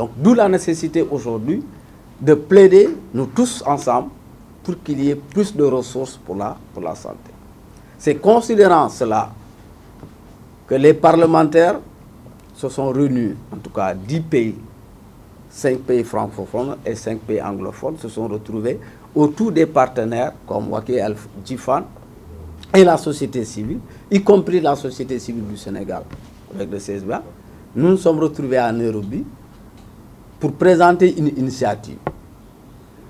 Donc, d'où la nécessité aujourd'hui de plaider, nous tous ensemble, pour qu'il y ait plus de ressources pour la santé. C'est considérant cela que les parlementaires se sont réunis, en tout cas 10 pays, 5 pays francophones et 5 pays anglophones se sont retrouvés autour des partenaires comme Waké Al-Jifan et la société civile, y compris la société civile du Sénégal avec le CSBA. Nous nous sommes retrouvés à Nairobi pour présenter une initiative.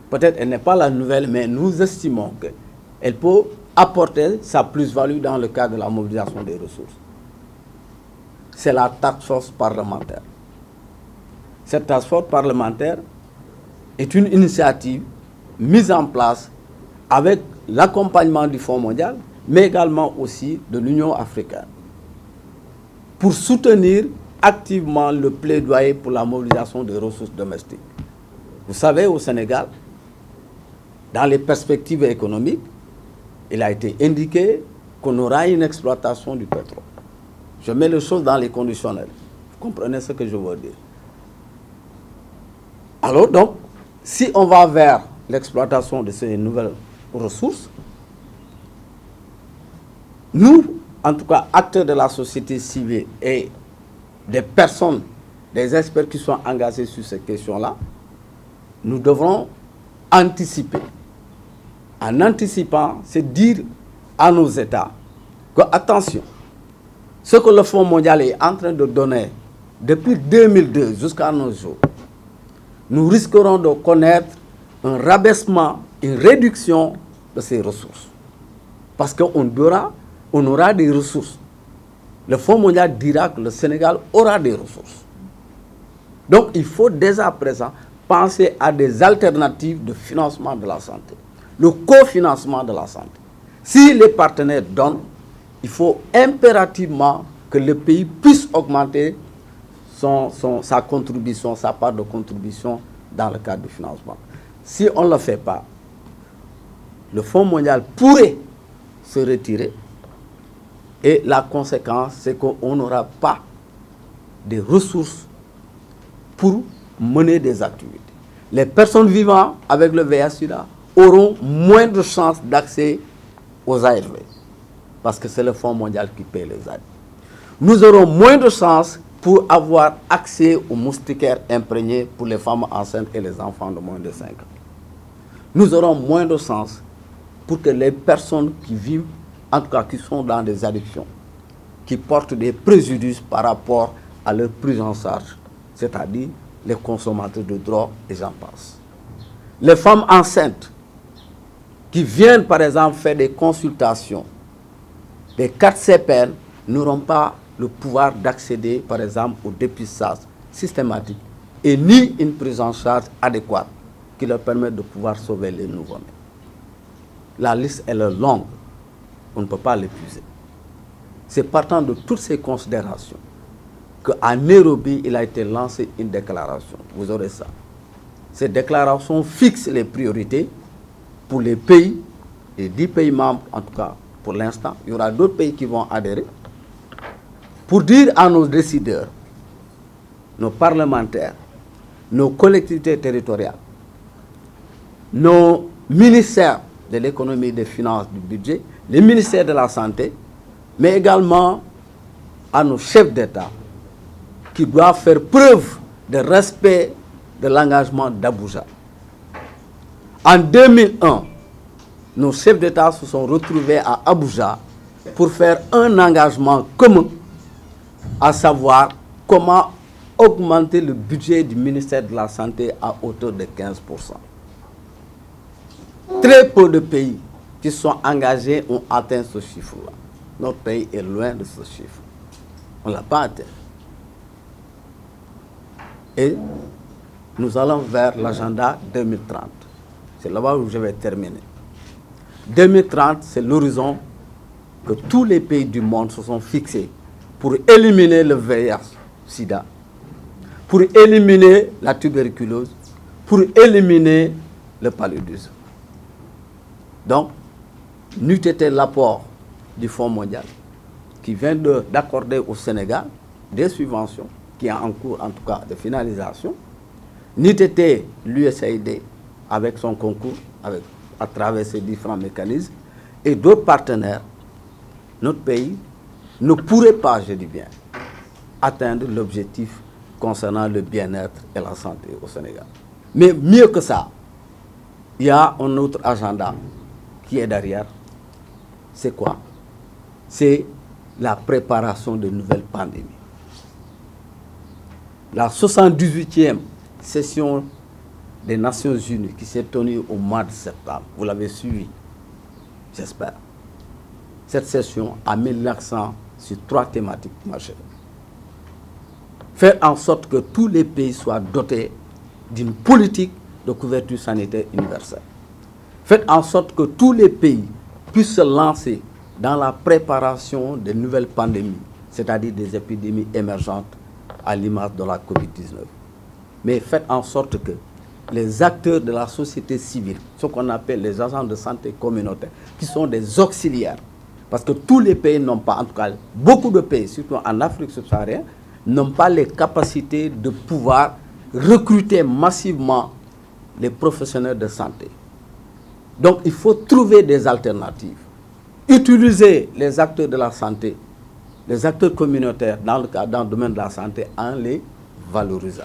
Peut-être elle n'est pas la nouvelle, mais nous estimons qu'elle peut apporter sa plus-value dans le cadre de la mobilisation des ressources. C'est la task force parlementaire. Cette task force parlementaire est une initiative mise en place avec l'accompagnement du Fonds mondial, mais également aussi de l'Union africaine, pour soutenir activement le plaidoyer pour la mobilisation des ressources domestiques. Vous savez, au Sénégal, dans les perspectives économiques, il a été indiqué qu'on aura une exploitation du pétrole. Je mets les choses dans les conditionnels. Vous comprenez ce que je veux dire? Alors donc, si on va vers l'exploitation de ces nouvelles ressources, nous, en tout cas, acteurs de la société civile et des personnes, des experts qui sont engagés sur ces questions-là, nous devrons anticiper. En anticipant, c'est dire à nos États que, attention, ce que le Fonds mondial est en train de donner depuis 2002 jusqu'à nos jours, nous risquerons de connaître un rabaissement, une réduction de ces ressources. Parce qu'on aura des ressources. Le Fonds mondial dira que le Sénégal aura des ressources. Donc, il faut dès à présent penser à des alternatives de financement de la santé. Le cofinancement de la santé. Si les partenaires donnent, il faut impérativement que le pays puisse augmenter sa contribution, sa part de contribution dans le cadre du financement. Si on ne le fait pas, le Fonds mondial pourrait se retirer et la conséquence, c'est qu'on n'aura pas de ressources pour mener des activités. Les personnes vivant avec le VIH-Sida auront moins de chances d'accès aux ARV parce que c'est le Fonds mondial qui paie les aides. Nous aurons moins de chances pour avoir accès aux moustiquaires imprégnés pour les femmes enceintes et les enfants de moins de 5 ans. Nous aurons moins de chances pour que les personnes qui vivent, en tout cas qui sont dans des addictions, qui portent des préjudices par rapport à leur prise en charge, c'est-à-dire les consommateurs de drogue et j'en passe. Les femmes enceintes qui viennent par exemple faire des consultations, des 4 CPN n'auront pas le pouvoir d'accéder par exemple au dépistage systématique et ni une prise en charge adéquate qui leur permet de pouvoir sauver les nouveau-nés. La liste elle est longue, on ne peut pas l'épuiser. C'est partant de toutes ces considérations qu'à Nairobi, il a été lancé une déclaration. Vous aurez ça. Cette déclaration fixe les priorités pour les pays, les 10 pays membres, en tout cas pour l'instant. Il y aura d'autres pays qui vont adhérer. Pour dire à nos décideurs, nos parlementaires, nos collectivités territoriales, nos ministères de l'économie, des finances, du budget, les ministères de la santé, mais également à nos chefs d'État qui doivent faire preuve de respect de l'engagement d'Abuja. En 2001, nos chefs d'État se sont retrouvés à Abuja pour faire un engagement commun, à savoir comment augmenter le budget du ministère de la Santé à hauteur de 15%. Très peu de pays qui sont engagés ont atteint ce chiffre-là. Notre pays est loin de ce chiffre. On ne l'a pas atteint. Et nous allons vers l'agenda 2030. C'est là-bas où je vais terminer. 2030, c'est l'horizon que tous les pays du monde se sont fixés pour éliminer le VIH-Sida, pour éliminer la tuberculose, pour éliminer le paludisme. Donc, n'eût été l'apport du Fonds mondial qui vient d'accorder au Sénégal des subventions qui est en cours, en tout cas, de finalisation, n'eût été l'USAID avec son concours, à travers ses différents mécanismes, et d'autres partenaires, notre pays ne pourrait pas, je dis bien, atteindre l'objectif concernant le bien-être et la santé au Sénégal. Mais mieux que ça, il y a un autre agenda qui est derrière. C'est quoi? C'est la préparation de nouvelles pandémies. La 78e session des Nations Unies qui s'est tenue au mois de septembre, vous l'avez suivi, j'espère. Cette session a mis l'accent sur 3 thématiques majeures. Faire en sorte que tous les pays soient dotés d'une politique de couverture sanitaire universelle. Faites en sorte que tous les pays puissent se lancer dans la préparation de nouvelles pandémies, c'est-à-dire des épidémies émergentes à l'image de la COVID-19. Mais faites en sorte que les acteurs de la société civile, ce qu'on appelle les agents de santé communautaire, qui sont des auxiliaires, parce que tous les pays n'ont pas, en tout cas beaucoup de pays, surtout en Afrique subsaharienne, n'ont pas les capacités de pouvoir recruter massivement les professionnels de santé. Donc il faut trouver des alternatives. Utiliser les acteurs de la santé, les acteurs communautaires dans le domaine de la santé en les valorisant.